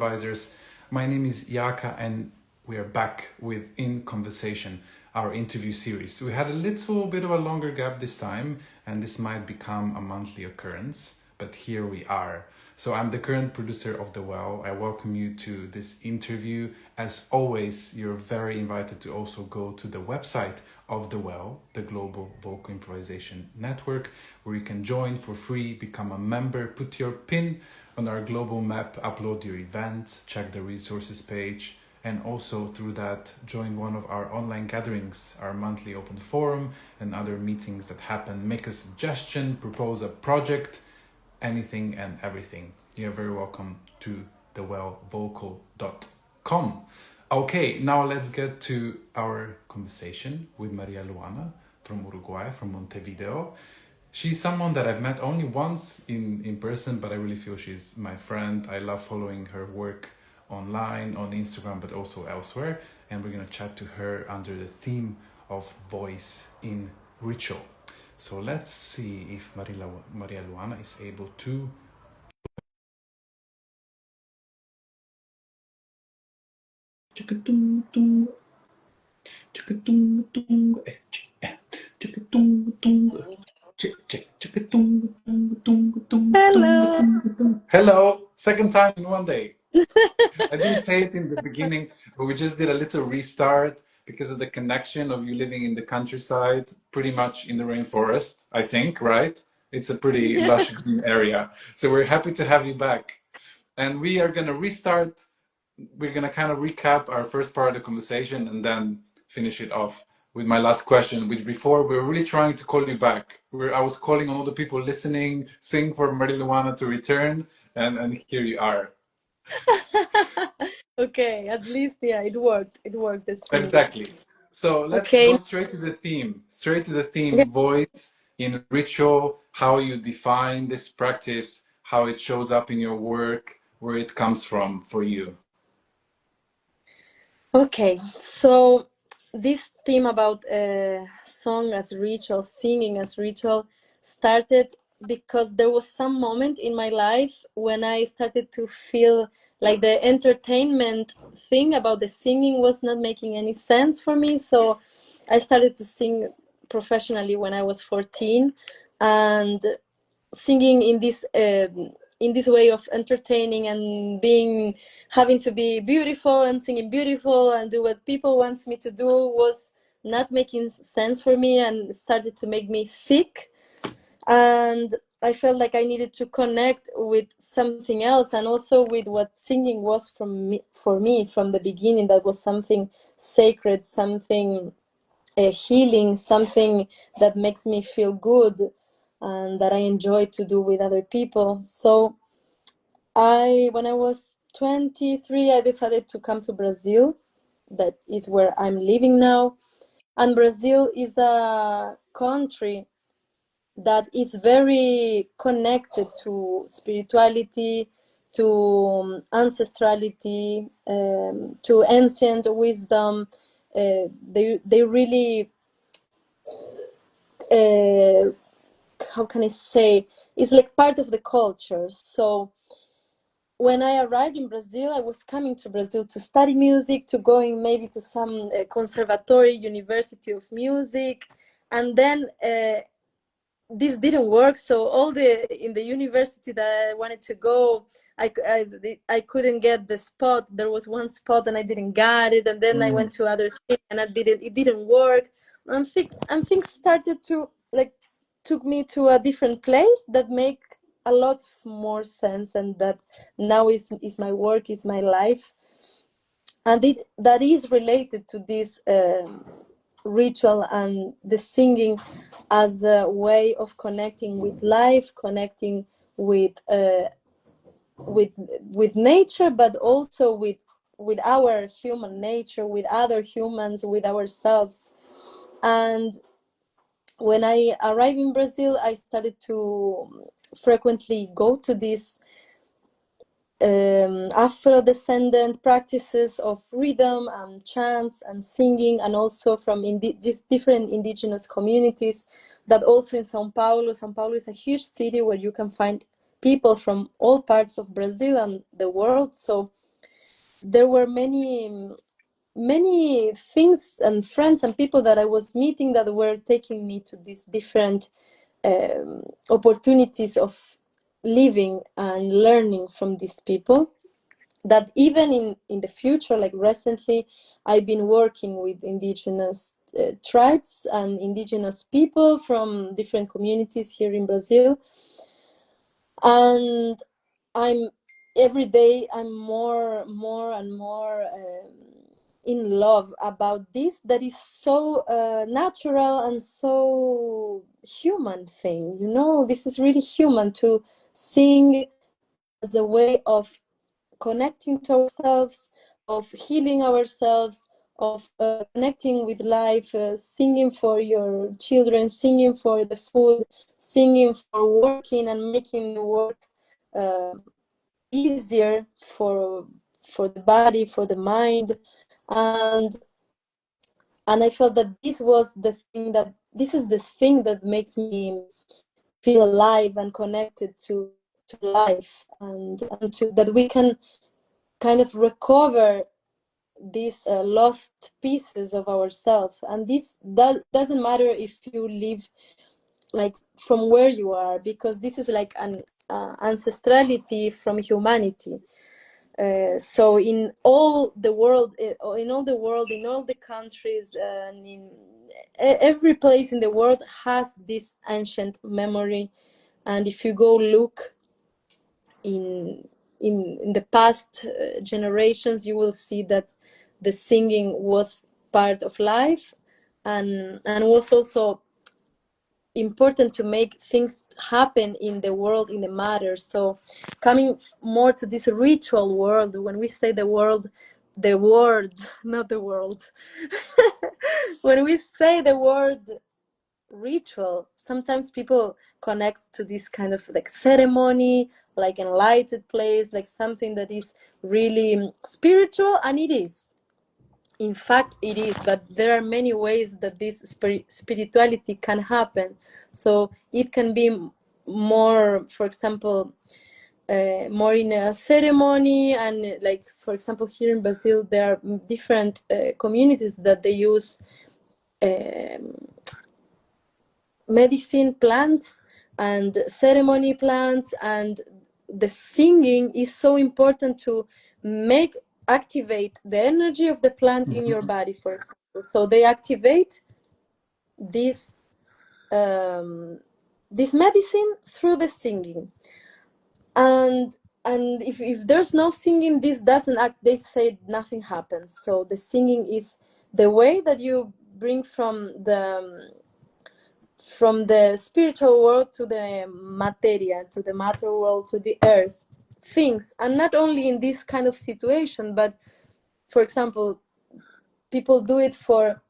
Improvisers. My name is Yaka and we are back with In Conversation, our interview series. We had a little bit of a longer gap this time and this might become a monthly occurrence, but here we are. So I'm the current producer of The Well. I welcome you to this interview. As always, you're very invited to also go to the website of The Well, the Global Vocal Improvisation Network, where you can join for free, become a member, put your pin on our global map, upload your events, check the resources page, and also through that join one of our online gatherings, our monthly open forum and other meetings that happen. Make a suggestion, propose a project, anything and everything. You're very welcome to thewellvocal.com. Okay, now let's get to our conversation with Maria Luana from Uruguay, from Montevideo. She's someone that I've met only once in person, but I really feel she's my friend. I love following her work online, on Instagram, but also elsewhere. And we're going to chat to her under the theme of voice in ritual. So let's see if Maria Luana is able to. Hello. Hello, second time in one day. I didn't say it in the beginning, but we just did a little restart because of the connection of you living in the countryside, pretty much in the rainforest, I think, right? It's a pretty lush green area. So we're happy to have you back. And we are going to restart. We're going to kind of recap our first part of the conversation and then finish it off with my last question, which before we were really trying to call you back. I was calling on all the people listening, sing for Maria Luana to return, and here you are. Okay, at least it worked. It worked this thing. Exactly. So let's go straight to the theme. Okay. Voice in ritual, how you define this practice, how it shows up in your work, where it comes from for you. Okay, so this theme about song as ritual, singing as ritual, started because there was some moment in my life when I started to feel like the entertainment thing about the singing was not making any sense for me. So I started to sing professionally when I was 14, and singing in this way of entertaining and having to be beautiful and singing beautiful and do what people wants me to do was not making sense for me and started to make me sick. And I felt like I needed to connect with something else, and also with what singing was for me from the beginning. That was something sacred, something healing, something that makes me feel good and that I enjoy to do with other people. So when I was 23, I decided to come to Brazil. That is where I'm living now. And Brazil is a country that is very connected to spirituality, to ancestrality, to ancient wisdom. They really, how can I say, it's like part of the culture. So when I arrived in Brazil, I was coming to Brazil to study music, to going maybe to some conservatory, university of music, and then this didn't work. So in the university that I wanted to go, I couldn't get the spot. There was one spot and I didn't get it, and then I went to other things and it didn't work. And things started to took me to a different place that make a lot more sense, and that now is my work, is my life, and that is related to this ritual and the singing as a way of connecting with life, connecting with nature, but also with our human nature, with other humans, with ourselves. And when I arrived in Brazil, I started to frequently go to these Afro-descendant practices of rhythm and chants and singing, and also from different indigenous communities. That also in São Paulo. São Paulo is a huge city where you can find people from all parts of Brazil and the world. So there were many things and friends and people that I was meeting that were taking me to these different opportunities of living and learning from these people. That even in the future, like recently, I've been working with indigenous tribes and indigenous people from different communities here in Brazil. And I'm every day I'm more and more in love about this that is so natural and so human thing. You know, this is really human to sing as a way of connecting to ourselves, of healing ourselves, of connecting with life, singing for your children, singing for the food, singing for working and making the work uh, easier for the body, for the mind. and and I felt that this is the thing that makes me feel alive and connected to life, and to that we can kind of recover these lost pieces of ourselves. And this doesn't matter if you live like from where you are, because this is like an ancestrality from humanity. So in all the world, in all the countries, and in every place in the world has this ancient memory. And if you go look in in the past generations, you will see that the singing was part of life, and was also important to make things happen in the world, in the matter. So coming more to this ritual world, when we say the world, the word, not the world, when we say the word ritual, sometimes people connect to this kind of like ceremony, like enlightened place, like something that is really spiritual, and it is. In fact, it is, but there are many ways that this spirituality can happen. So it can be more, for example, more in a ceremony, and like, for example, here in Brazil, there are different communities that they use medicine plants and ceremony plants, and the singing is so important to make activate the energy of the plant in your body, for example. So they activate this this medicine through the singing. And if there's no singing, this doesn't act, they say nothing happens. So the singing is the way that you bring from the spiritual world to the materia, to the matter world, to the earth, things. And not only in this kind of situation, but for example, people do it for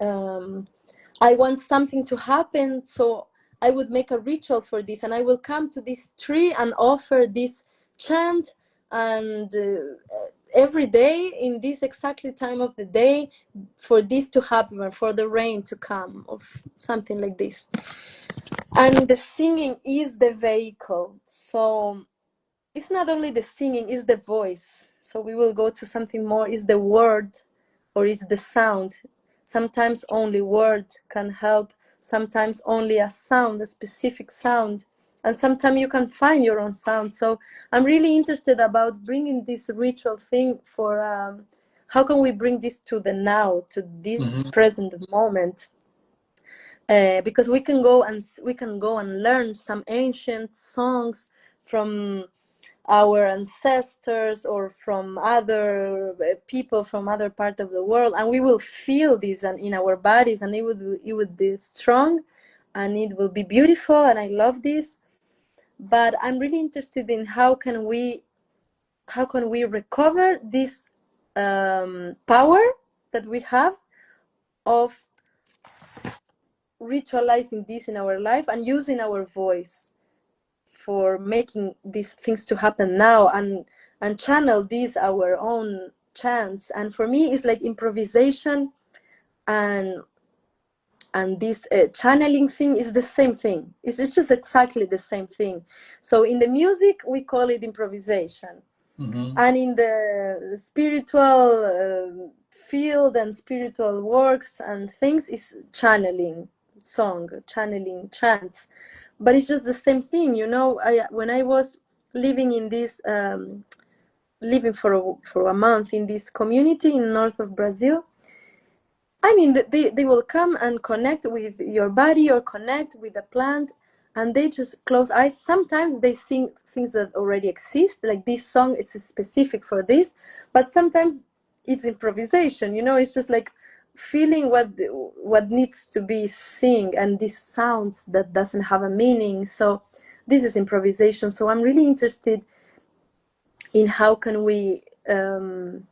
I want something to happen, so I would make a ritual for this, and I will come to this tree and offer this chant, and every day in this exactly time of the day, for this to happen, or for the rain to come, or something like this. And the singing is the vehicle. So it's not only the singing, it's the voice. So we will go to something more, is the word, or is the sound. Sometimes only word can help, sometimes only a sound, a specific sound, and sometimes you can find your own sound. So I'm really interested about bringing this ritual thing for how can we bring this to the now, to this present moment. Because we can go and learn some ancient songs from our ancestors, or from other people from other part of the world, and we will feel this in our bodies, and it would be strong, and it will be beautiful, and I love this. But I'm really interested in how can we recover this power that we have of ritualizing this in our life and using our voice for making these things to happen now, and channel these our own chants. And for me, it's like improvisation and this channeling thing is the same thing. It's just exactly the same thing. So in the music we call it improvisation, Mm-hmm. And in the spiritual field and spiritual works and things is channeling song, channeling chants. But it's just the same thing, you know. When I was living in this living for a month in this community in north of Brazil, I mean, they will come and connect with your body or connect with the plant, and they just close eyes. Sometimes they sing things that already exist, like this song is specific for this, but sometimes it's improvisation, you know, it's just like feeling what needs to be sing, and these sounds that doesn't have a meaning. So this is improvisation. So I'm really interested in how can we go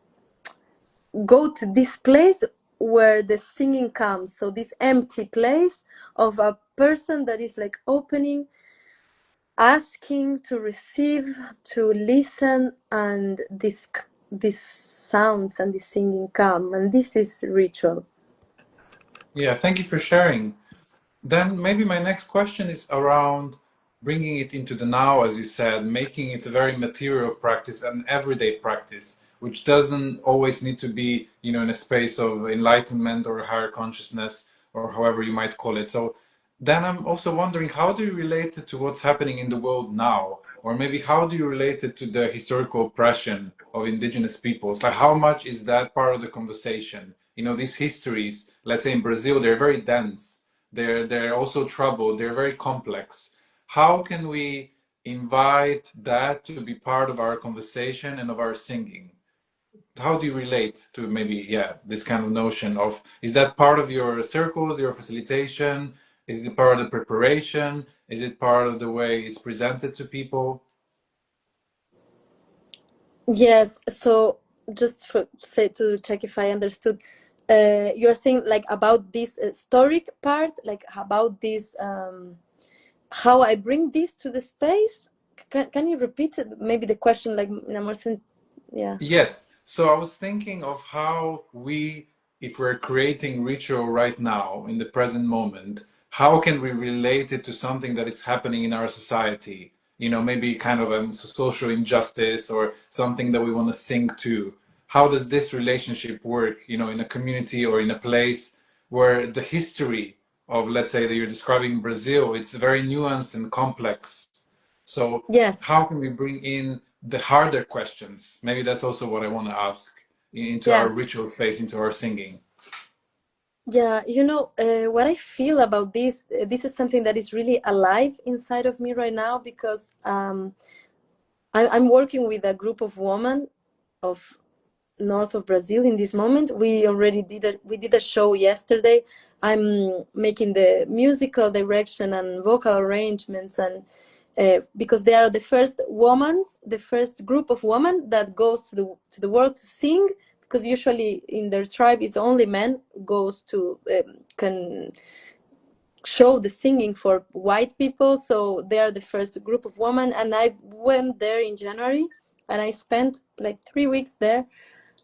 to this place where the singing comes, so this empty place of a person that is like opening, asking to receive, to listen, and these sounds and this singing come, and this is ritual. Yeah, thank you for sharing. Then maybe my next question is around bringing it into the now, as you said, making it a very material practice, an everyday practice, which doesn't always need to be, in a space of enlightenment or higher consciousness or however you might call it. So then I'm also wondering, how do you relate it to what's happening in the world now? Or maybe how do you relate it to the historical oppression of indigenous peoples? Like how much is that part of the conversation? These histories, let's say in Brazil, they're very dense. They're also troubled. They're very complex. How can we invite that to be part of our conversation and of our singing? How do you relate to maybe, yeah, this kind of notion of, is that part of your circles, your facilitation? Is it part of the preparation? Is it part of the way it's presented to people? Yes, so just for say to check if I understood, you're saying like about this historic part, like about this how I bring this to the space. Can you repeat it? Maybe the question like in a more yeah. Yes. So I was thinking of how we, if we're creating ritual right now in the present moment, how can we relate it to something that is happening in our society? Maybe kind of a social injustice or something that we want to sing to. How does this relationship work, in a community or in a place where the history of, let's say, that you're describing Brazil, it's very nuanced and complex. So Yes. how can we bring in the harder questions? Maybe that's also what I want to ask into our Yes. ritual space, into our singing. Yeah, you know, what I feel about this, this is something that is really alive inside of me right now because I'm working with a group of women of north of Brazil in this moment. We did a show yesterday. I'm making the musical direction and vocal arrangements, and because they are the first women, the first group of women that goes to the world to sing. Because usually in their tribe is only men goes to can show the singing for white people. So they are the first group of women, and I went there in January, and I spent like 3 weeks there.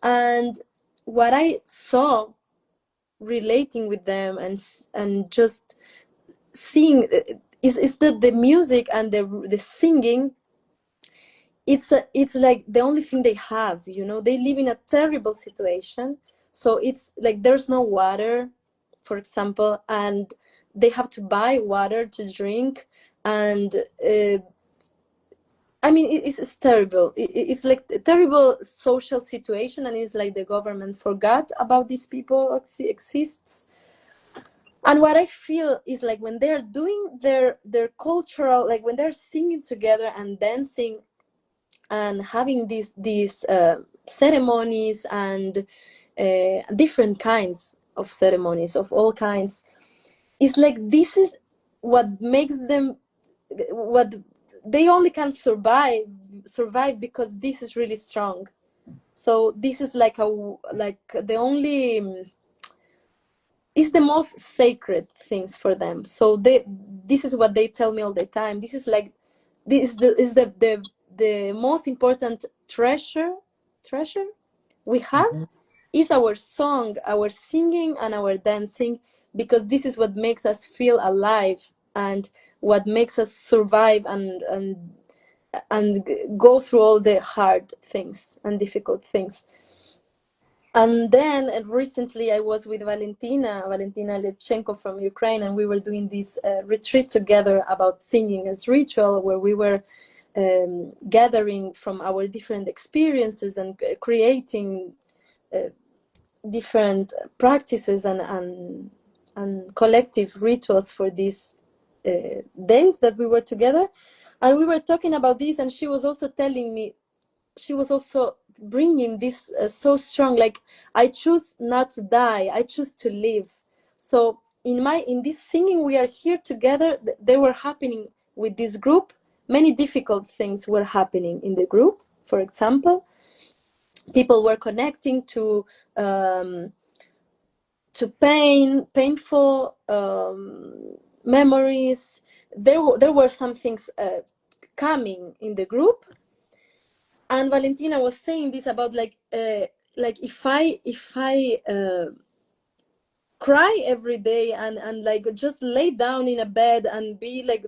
And what I saw relating with them and just seeing is that the music and the singing, it's like the only thing they have, you know. They live in a terrible situation, so it's like there's no water, for example, and they have to buy water to drink. And I mean, it's terrible. It's like a terrible social situation, and it's like the government forgot about these people exists. And what I feel is like when they're doing their cultural, like when they're singing together and dancing and having these ceremonies and different kinds of ceremonies of all kinds, it's like this is what makes them, what they only can survive because this is really strong. So this is like the only is the most sacred things for them. So this is what they tell me all the time. This is like this is the most important treasure we have Mhm. is our song, our singing, and our dancing, because this is what makes us feel alive and what makes us survive go through all the hard things and difficult things. And then recently I was with Valentina Lepchenko from Ukraine, and we were doing this retreat together about singing as ritual, where we were gathering from our different experiences and creating different practices and collective rituals for these days that we were together. And we were talking about this, and she was also telling me, she was also bringing this so strong, like, I choose not to die, I choose to live. So in this singing we are here together, they were happening with this group. Many difficult things were happening in the group. For example, people were connecting to painful memories. There were some things coming in the group. And Valentina was saying this about like if I cry every day and like just lay down in a bed and be like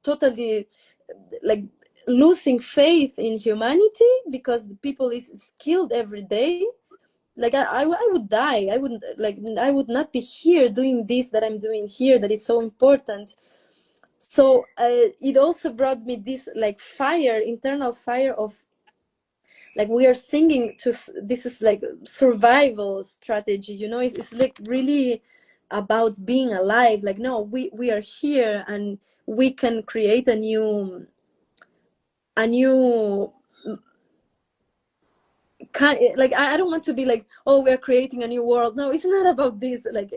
totally like losing faith in humanity because the people is killed every day, like I would die. I would not be here doing this that I'm doing here, that is so important. So it also brought me this like fire, internal fire of like we are singing to, this is like survival strategy, you know. It's like really about being alive. Like, no, we are here and we can create a new kind, like I don't want to be like, oh, we're creating a new world. No, it's not about this. Like,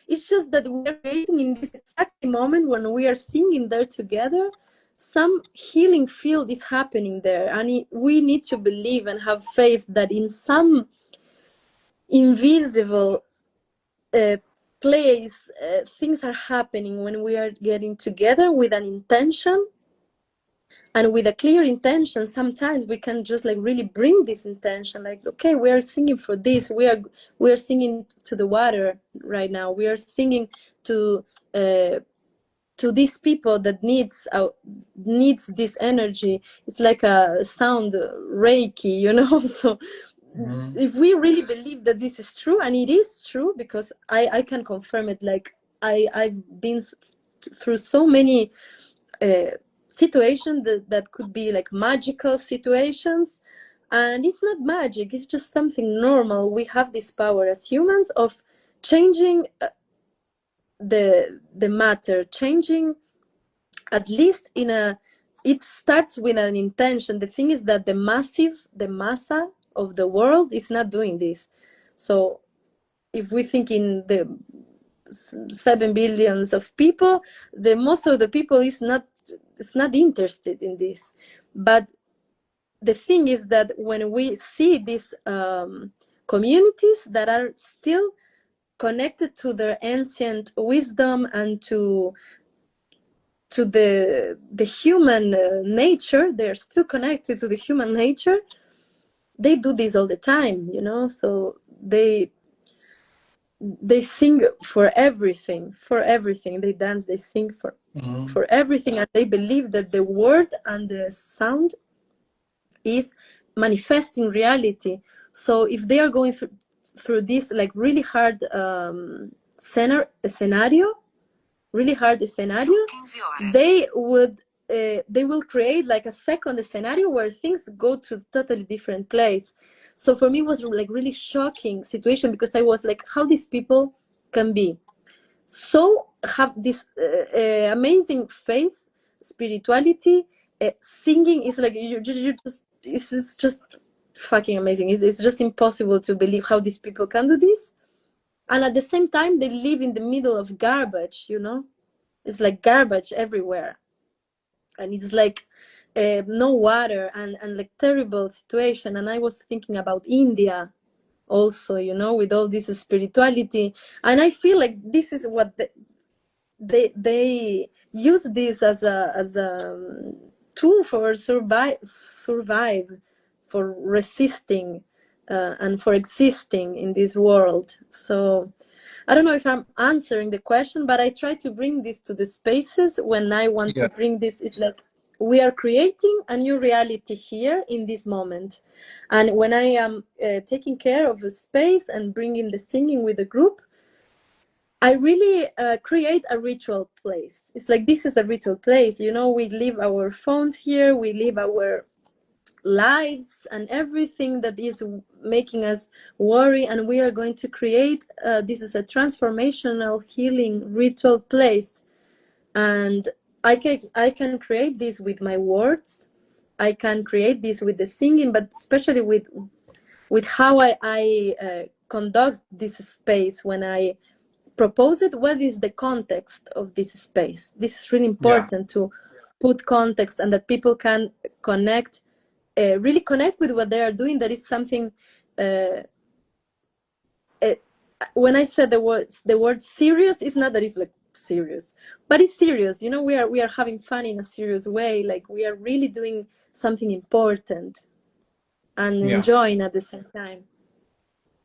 it's just that we are creating in this exact moment when we are singing there together, some healing field is happening there, and we need to believe and have faith that in some invisible place things are happening when we are getting together with an intention. And with a clear intention, sometimes we can just like really bring this intention, like, okay, we are singing for this, we are singing to the water right now, we are singing to these people that needs this energy. It's like a sound reiki, you know. So if we really believe that this is true, and it is true, because I can confirm it, like I've been through so many situations that could be like magical situations, and it's not magic, it's just something normal. We have this power as humans of changing the matter, changing at least it starts with an intention. The thing is that the massa of the world is not doing this. So if we think in the 7 billions of people, the most of the people is not interested in this. But the thing is that when we see these communities that are still connected to their ancient wisdom and to the human nature, they're still connected to the human nature. They do this all the time, you know. So they sing for everything, they dance, they sing for everything, and they believe that the word and the sound is manifesting reality. So if they are going through this like really hard scenario, they will create like a second scenario where things go to totally different place. So for me it was like really shocking situation, because I was like, how these people can be so have this amazing faith, spirituality, singing is like you just this is just fucking amazing. It's just impossible to believe how these people can do this, and at the same time they live in the middle of garbage, you know. It's like garbage everywhere, and it's like no water and like terrible situation. And I was thinking about India also, you know, with all this spirituality, and I feel like this is what they use this as a tool for survive, for resisting and for existing in this world. So I don't know if I'm answering the question, but I try to bring this to the spaces when I want to Yes. bring this. Is like we are creating a new reality here in this moment. And when I am taking care of a space and bringing the singing with the group, I really create a ritual place. It's like, this is a ritual place. You know, we leave our phones here, we leave our lives and everything that is making us worry, and we are going to create, this is a transformational healing ritual place. And I can create this with my words, I can create this with the singing, but especially with how I conduct this space. When I propose it, what is the context of this space? This is really Yeah. important, to put context, and that people can connect, really connect with what they are doing. That is something, uh, uh, when I said the word serious, it's not that it's like serious, but it's serious. You know, we are having fun in a serious way, like we are really doing something important and Yeah. enjoying at the same time.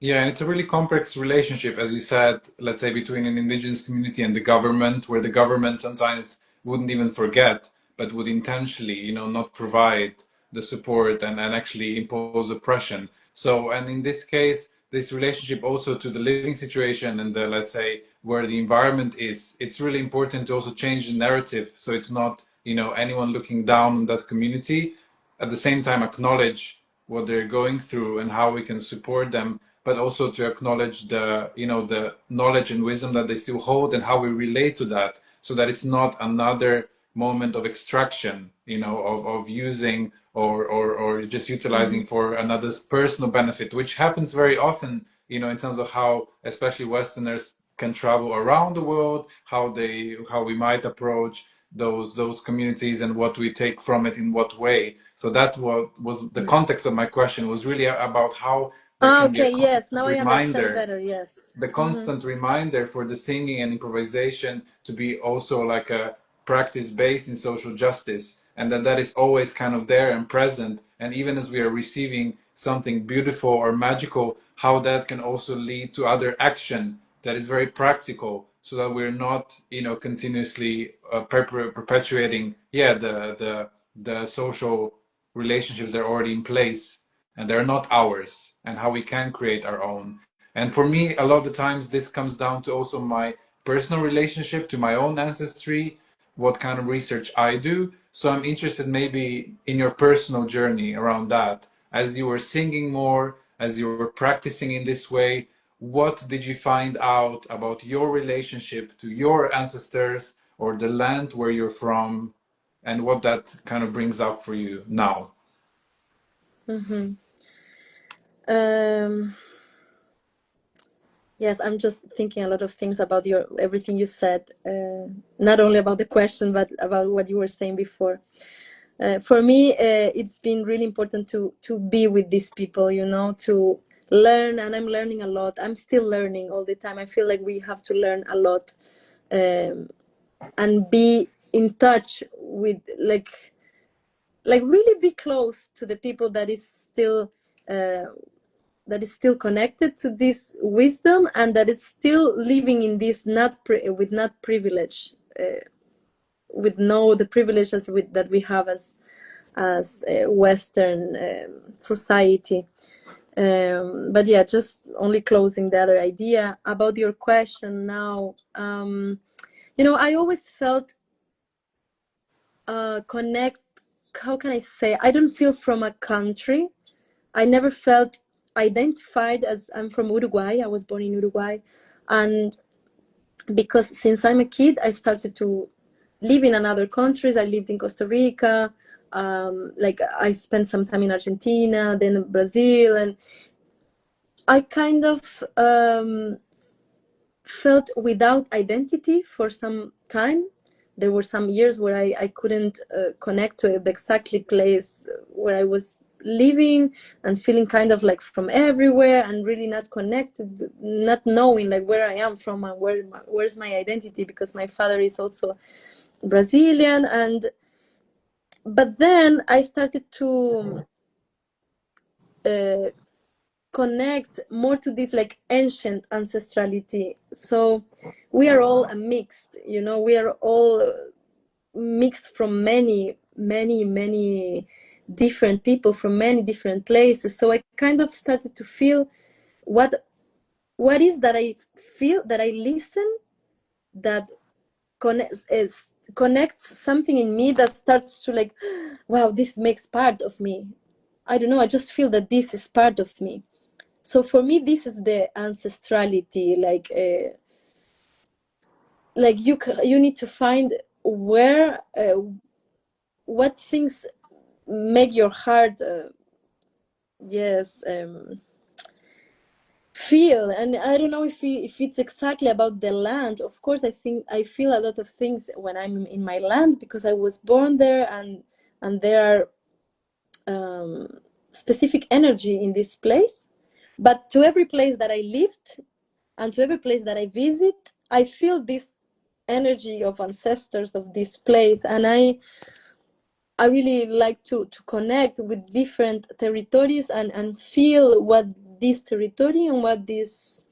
Yeah, and it's a really complex relationship, as we said, let's say between an indigenous community and the government, where the government sometimes wouldn't even forget, but would intentionally, not provide the support and actually impose oppression. So, and in this case, this relationship also to the living situation and the, let's say, where the environment is, it's really important to also change the narrative. So it's not, anyone looking down on that community, at the same time acknowledge what they're going through and how we can support them, but also to acknowledge the knowledge and wisdom that they still hold and how we relate to that, so that it's not another moment of extraction, of using or just Mm-hmm. utilizing for another's personal benefit, which happens very often, in terms of how especially Westerners can travel around the world, how we might approach those communities and what we take from it in what way. So that was the context of my question, was really about how there Ah, can be a okay, yes, constant now I understand reminder, better. Yes. the Mm-hmm. constant reminder for the singing and improvisation to be also like a practice based in social justice, and that is always kind of there and present. And even as we are receiving something beautiful or magical, how that can also lead to other action that is very practical, so that we're not, continuously perpetuating, yeah, the social relationships that are already in place and they're not ours, and how we can create our own. And for me, a lot of the times, this comes down to also my personal relationship to my own ancestry, what kind of research I do. So I'm interested maybe in your personal journey around that. As you were singing more, as you were practicing in this way, what did you find out about your relationship to your ancestors or the land where you're from, and what that kind of brings up for you now? Mm-hmm. Um, yes, I'm just thinking a lot of things about your everything you said, not only about the question, but about what you were saying before. For me, it's been really important to be with these people, to learn, and I'm learning a lot. I'm still learning all the time. I feel like we have to learn a lot, um, and be in touch with, like really be close to the people uh, that is still connected to this wisdom, and that it's still living in this with not privilege, with no the privileges that we have as a Western society. But yeah, just only closing the other idea about your question now. I always felt connect. How can I say? I don't feel from a country. I never felt identified as I'm from Uruguay. I was born in Uruguay, and because since I'm a kid, I started to live in another countries. I lived in Costa Rica. Like I spent some time in Argentina, then Brazil, and I kind of felt without identity for some time. There were some years where I couldn't connect to the exactly place where I was living, and feeling kind of like from everywhere and really not connected, not knowing like where I am from and where's my identity, because my father is also Brazilian. But then I started to uh, connect more to this like ancient ancestrality. So we are all a mixed, we are all mixed from many many different people from many different places. So I kind of started to feel what is that I feel, that I listen, that connects something in me, that starts to like, wow, this makes part of me. I don't know, I just feel that this is part of me. So for me, this is the ancestrality, like you need to find where what things make your heart yes feel. And I don't know if it's exactly about the land. Of course, I think I feel a lot of things when I'm in my land, because I was born there, and there are specific energy in this place. But to every place that I lived and to every place that I visit, I feel this energy of ancestors of this place. And I really like to connect with different territories and feel what this territory and what this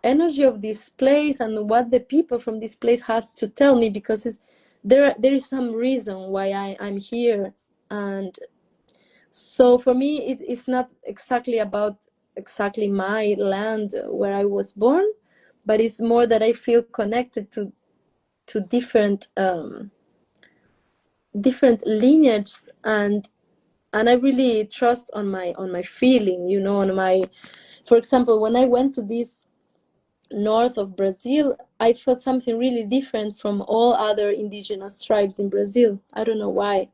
energy of this place and what the people from this place has to tell me, because there is some reason why I'm here. And so for me, it's not exactly about exactly my land where I was born, but it's more that I feel connected to different lineages, and I really trust on my feeling, on my, for example, when I went to this north of Brazil, I felt something really different from all other indigenous tribes in Brazil. I don't know why,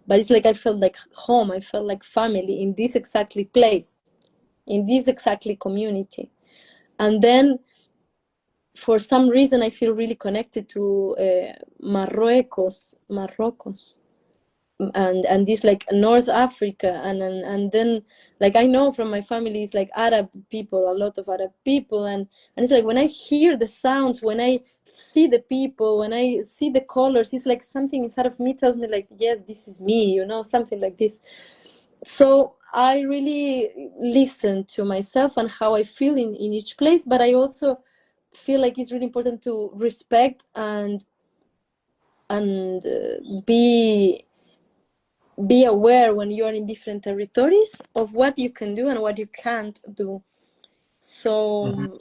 but it's like I felt like home. I felt like family in this exactly place, in this exactly community. And then for some reason, I feel really connected to Marruecos, and this like North Africa, and then like I know from my family it's like Arab people, a lot of Arab people, and it's like when I hear the sounds, when I see the people, when I see the colors, it's like something inside of me tells me like, yes, this is me, something like this. So I really listen to myself and how I feel in each place, but I also feel like it's really important to respect and be aware when you are in different territories of what you can do and what you can't do. So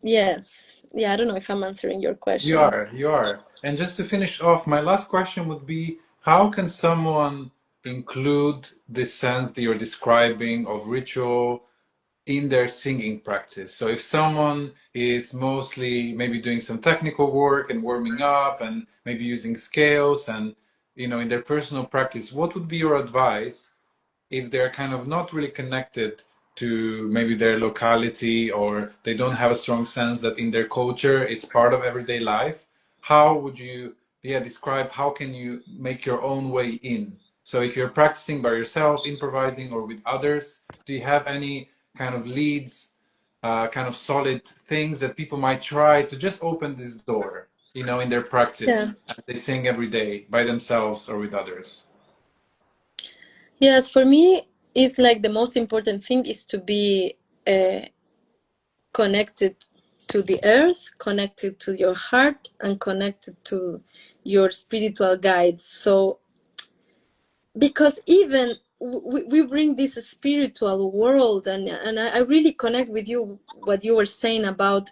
yes, yeah, I don't know if I'm answering your You question. are, you are. And just to finish off, my last question would be, how can someone include this sense that you're describing of ritual in their singing practice? So if someone is mostly maybe doing some technical work and warming up and maybe using scales and, in their personal practice, what would be your advice if they're kind of not really connected to maybe their locality, or they don't have a strong sense that in their culture it's part of everyday life? How would you, describe how can you make your own way in? So if you're practicing by yourself, improvising, or with others, do you have any kind of leads, kind of solid things that people might try to just open this door, in their Yeah. practice as they sing every day by themselves or with others? Yes, for me, it's like the most important thing is to be uh, connected to the earth, connected to your heart, and connected to your spiritual guides. So because even we bring this spiritual world, and I really connect with you what you were saying about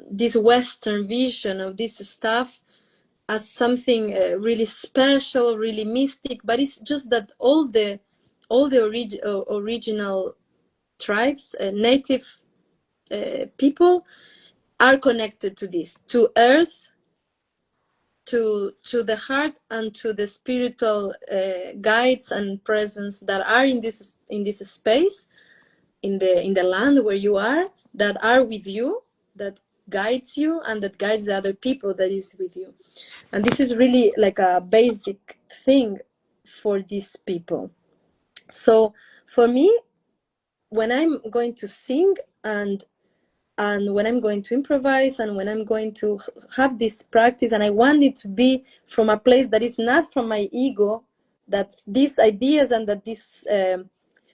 this Western vision of this stuff as something really special, really mystic. But it's just that all the original tribes, native people, are connected to this, to earth, to the heart, and to the spiritual guides and presence that are in this space, in the land where you are, that are with you, that guides you, and that guides the other people that is with you. And this is really like a basic thing for these people. So for me, when I'm going to sing, and when I'm going to improvise, and when I'm going to have this practice, and I want it to be from a place that is not from my ego, that these ideas and that this,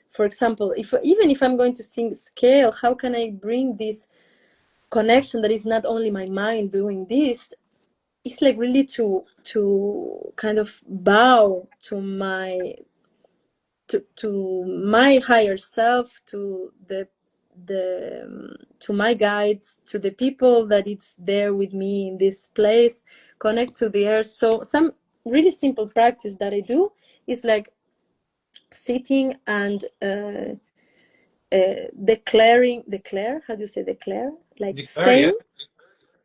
for example, even if I'm going to sing scale, how can I bring this connection that is not only my mind doing this? it's like really to kind of bow to my higher self, to to my guides, to the people that it's there with me in this place, connect to the earth. So some really simple practice that I do is like sitting and declare, how do you say declare? Like saying,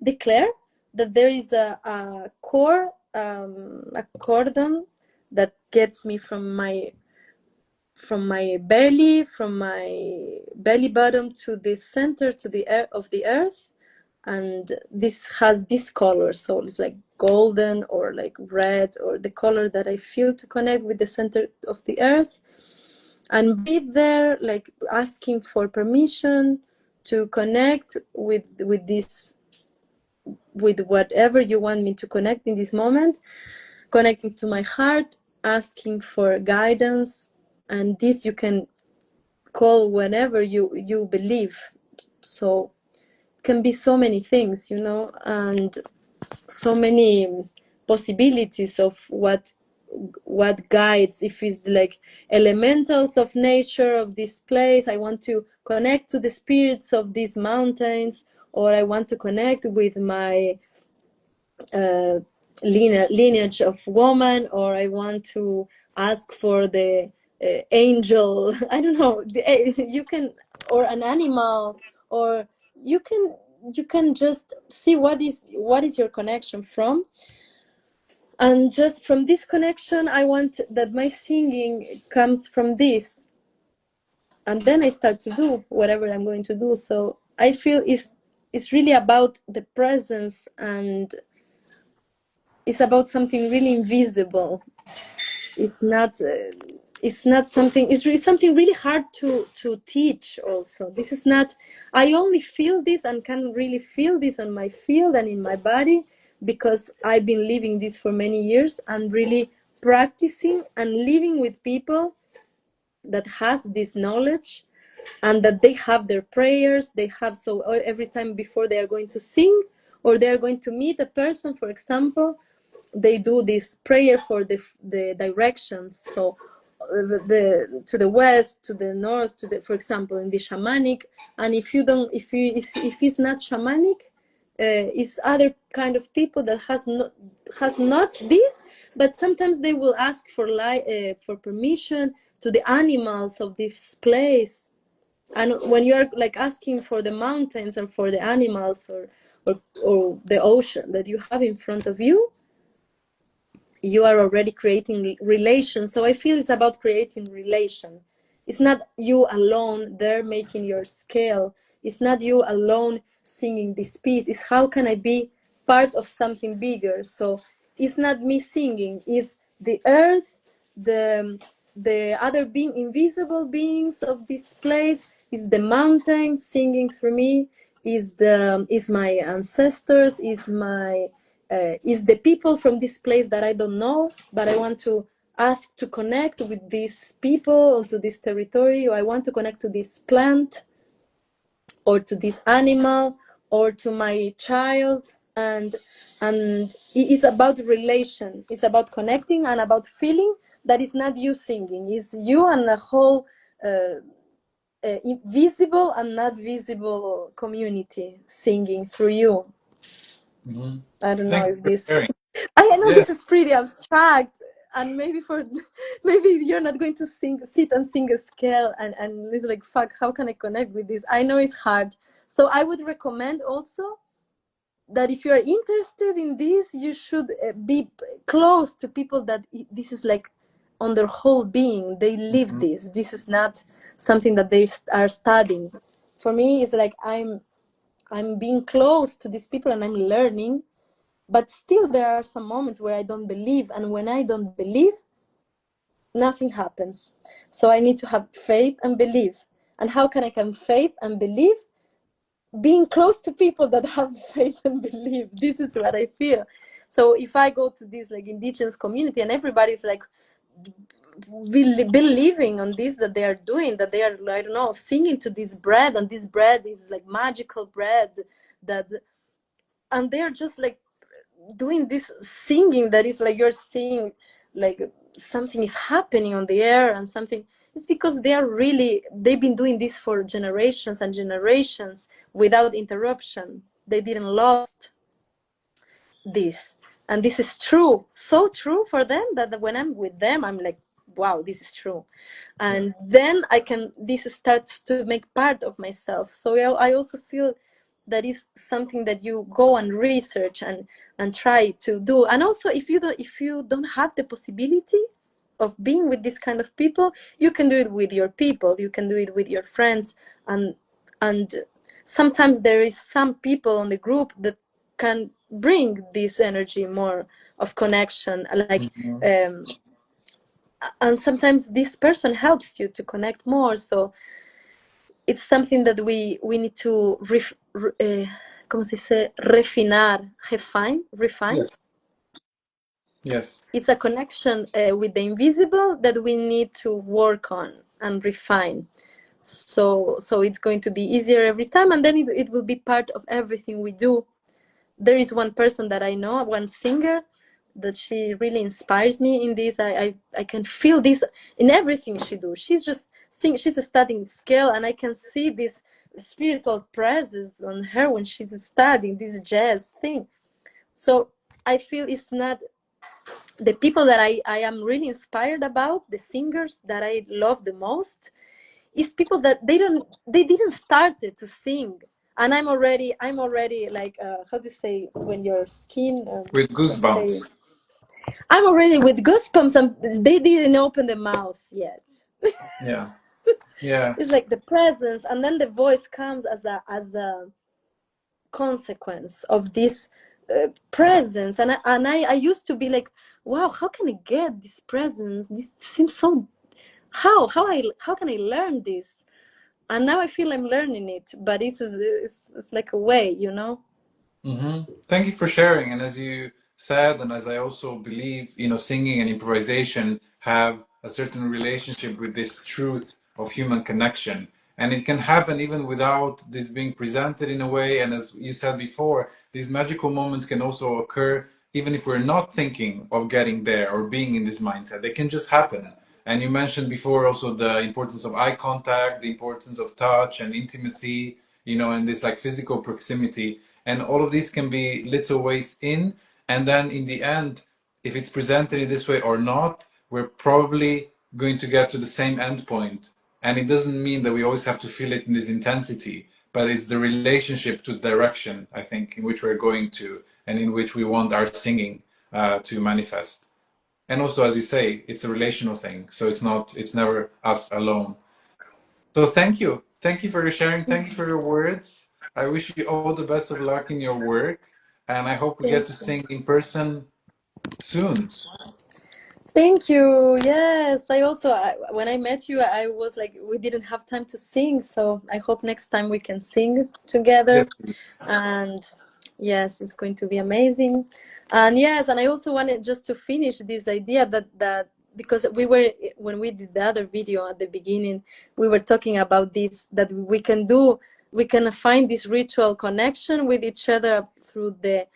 declare that there is a core, a cordon that gets me from my belly, from my belly bottom to the center, to the air of the earth. And this has this color, so it's like golden or like red, or the color that I feel to connect with the center of the earth. And breathe there, like asking for permission to connect with this, with whatever you want me to connect in this moment, connecting to my heart, asking for guidance. And this you can call whenever you believe. So it can be so many things, you know, and so many possibilities of what guides. If it's like elementals of nature of this place, I want to connect to the spirits of these mountains, or I want to connect with my lineage of woman, or I want to ask for the angel, I don't know, you can, or an animal, or you can just see what is your connection from. And just from this connection, I want that my singing comes from this, and then I start to do whatever I'm going to do. So I feel it's really about the presence, and it's about something really invisible. It's not something, it's really something really hard to teach also. This is not, I only feel this and can really feel this on my field and in my body because I've been living this for many years and really practicing and living with people that has this knowledge, and that they have their prayers, they have, so every time before they are going to sing or they are going to meet a person, for example, they do this prayer for the directions. So to the west, to the north, to the, for example, in the shamanic. And if it's not shamanic, it's other kind of people that has not this, but sometimes they will ask for permission to the animals of this place. And when you are like asking for the mountains and for the animals, or the ocean that you have in front of you, you are already creating relation. So I feel it's about creating relation. It's not you alone there making your scale. It's not you alone singing this piece. It's how can I be part of something bigger. So it's not me singing, it's the earth, the other being, invisible beings of this place, is the mountain singing through me, is my ancestors, is the people from this place that I don't know, but I want to ask to connect with these people or to this territory, or I want to connect to this plant or to this animal or to my child. And it is about relation, it's about connecting and about feeling that it's not you singing, it's you and a whole visible and not visible community singing through you. Mm-hmm. I don't know Thank you if for this sharing. I know Yes. this is pretty abstract, and maybe you're not going to sit and sing a scale and it's like, fuck, how can I connect with this? I know it's hard. So I would recommend also that if you're interested in this, you should be close to people that this is like on their whole being. They live Mm-hmm. this. This is not something that they are studying. For me, it's like I'm being close to these people and I'm learning. But still, there are some moments where I don't believe. And when I don't believe, nothing happens. So I need to have faith and believe. And how can I have faith and believe? Being close to people that have faith and believe. This is what I feel. So if I go to this like indigenous community and everybody's like believing on this, that they are doing, that they are, I don't know, singing to this bread, and this bread is like magical bread, that, and they're just like doing this singing that is like you're seeing like something is happening on the air and something, it's because they've been doing this for generations and generations without interruption. They didn't lost this, and this is true, so true for them that when I'm with them I'm like, wow, this is true. And then this starts to make part of myself. So I also feel that is something that you go and research and try to do. And also if you don't have the possibility of being with this kind of people, you can do it with your people, you can do it with your friends. And sometimes there is some people on the group that can bring this energy more of connection, like and sometimes this person helps you to connect more. So it's something that we need to ¿cómo se dice? Refine. Yes. Yes. It's a connection with the invisible that we need to work on and refine. So it's going to be easier every time, and then it will be part of everything we do. There is one person that I know, one singer, that she really inspires me in this. I can feel this in everything she do. She's just she's studying scale, and I can see this spiritual presence on her when she's studying this jazz thing. So I feel it's not the people that I am really inspired about, the singers that I love the most, is people that they didn't start it to sing. And I'm already like how do you say when your skin With let's say, goosebumps. I'm already with goosebumps and they didn't open the mouth yet. Yeah. Yeah. It's like the presence, and then the voice comes as a consequence of this presence. And I used to be like, wow, how can I get this presence? This seems so, how can I learn this? And now I feel I'm learning it, but it's like a way, you know. Thank you for sharing. And as you said, and as I also believe, singing and improvisation have a certain relationship with this truth of human connection. And it can happen even without this being presented in a way. And as you said before, these magical moments can also occur even if we're not thinking of getting there or being in this mindset. They can just happen. And you mentioned before also the importance of eye contact, the importance of touch and intimacy, and this like physical proximity. And all of these can be little ways in. And then in the end, if it's presented in this way or not, we're probably going to get to the same end point. And it doesn't mean that we always have to feel it in this intensity, but it's the relationship to the direction, I think, in which we're going to and in which we want our singing to manifest. And also, as you say, it's a relational thing. So it's never us alone. So thank you for your sharing. Thank you for your words. I wish you all the best of luck in your work, and I hope we get Thank to you. sing in person soon. Thank you. Yes, when I met you, I was like, we didn't have time to sing, so I hope next time we can sing together. Yes, please. And yes, it's going to be amazing. And yes, and I also wanted just to finish this idea that because when we did the other video at the beginning, we were talking about this, that we can find this ritual connection with each other through the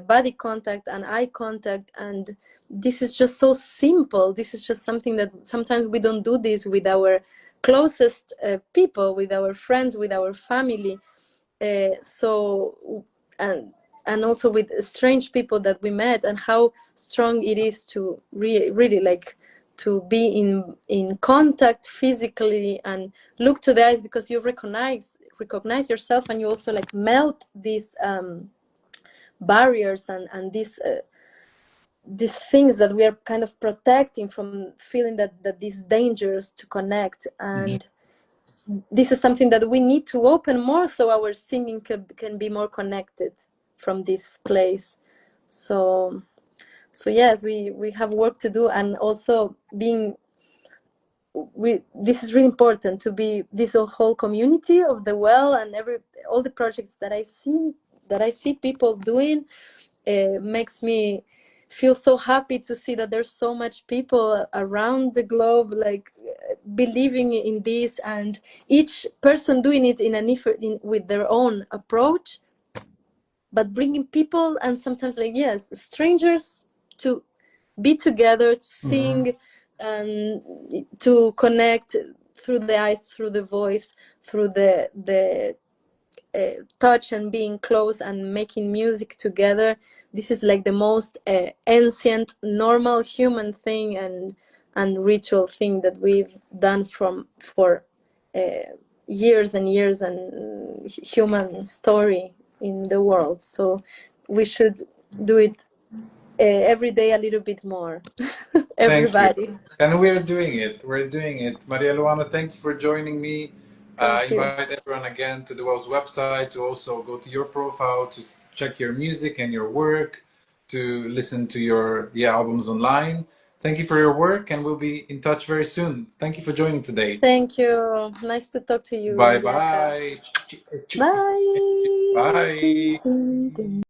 body contact and eye contact. And this is just so simple. This is just something that sometimes we don't do this with our closest people, with our friends, with our family. So and also with strange people that we met, and how strong it is to really like to be in contact physically and look to the eyes, because you recognize yourself, and you also like melt these barriers and these things that we are kind of protecting from feeling that this is dangerous to connect. And this is something that we need to open more, so our singing can be more connected from this place. So yes, we have work to do. And also this is really important to be this whole community of the well, and all the projects that I see people doing makes me feel so happy to see that there's so much people around the globe like believing in this, and each person doing it with their own approach. but bringing people and sometimes like, yes, strangers to be together, to sing, and to connect through the eyes, through the voice, through the touch, and being close and making music together. This is like the most ancient, normal human thing and ritual thing that we've done for years and years, and human story in the world. So we should do it every day a little bit more. Thank you. Everybody. And we're doing it. We're doing it. Maria Luana, thank you for joining me. I Thank you. invite everyone again to the Wells website, to also go to your profile, to check your music and your work, to listen to your albums online. Thank you for your work, and we'll be in touch very soon. Thank you for joining today. Thank you. Nice to talk to you, Yaka. Bye-bye. Bye. Bye.